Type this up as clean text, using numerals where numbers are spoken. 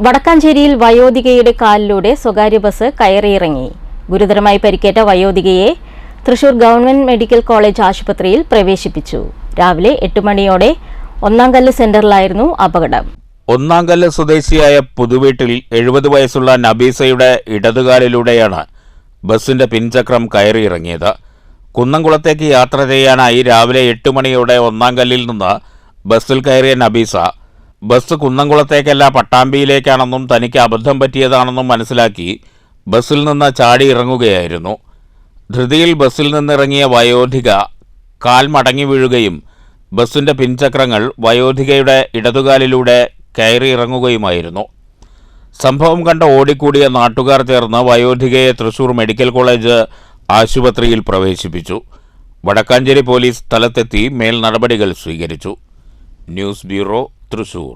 വടക്കാഞ്ചേരിയിൽ വയോധികയുടെ കാലിലൂടെ സ്വകാര്യ ബസ് കയറിയിറങ്ങി. ഗുരുതരമായി പരിക്കേറ്റ വയോധികയെ തൃശൂർ ഗവൺമെന്റ് മെഡിക്കൽ കോളേജ് ആശുപത്രിയിൽ പ്രവേശിപ്പിച്ചു. രാവിലെ 8 മണിയോടെ ഒന്നാംകല്ല് സെന്ററിലായിരുന്നു അപകടം. ഒന്നാംകല്ല് സ്വദേശിയായ പുതുവീട്ടിൽ 70 വയസ്സുള്ള നബീസയുടെ ഇടതുകാലിലൂടെയാണ് ബസിന്റെ പിൻചക്രം കയറിയിറങ്ങിയത്. കുന്നംകുളത്തേക്ക് യാത്ര ചെയ്യാനായി രാവിലെ 8 മണിയോടെ ഒന്നാംകല്ലിൽ നിന്ന് ബസ്സിൽ കയറിയ നബീസ ബസ് കുന്നംകുളത്തേക്കല്ല പട്ടാമ്പിയിലേക്കാണെന്നും തനിക്ക് അബദ്ധം പറ്റിയതാണെന്നും മനസ്സിലാക്കി ബസ്സിൽ നിന്ന് ചാടി ഇറങ്ങുകയായിരുന്നു. ധൃതിയിൽ ബസ്സിൽ നിന്നിറങ്ങിയ വയോധിക കാൽ മടങ്ങി വീഴുകയും ബസ്സിന്റെ പിൻചക്രങ്ങൾ വയോധികയുടെ ഇടതുകാലിലൂടെ കയറിയിറങ്ങുകയുമായിരുന്നു. സംഭവം കണ്ട് ഓടിക്കൂടിയ നാട്ടുകാർ ചേർന്ന് വയോധികയെ തൃശൂർ മെഡിക്കൽ കോളേജ് ആശുപത്രിയിൽ പ്രവേശിപ്പിച്ചു. വടക്കാഞ്ചേരി പോലീസ് സ്ഥലത്തെത്തി മേൽ നടപടികൾ സ്വീകരിച്ചു. News bureau, Thrissur.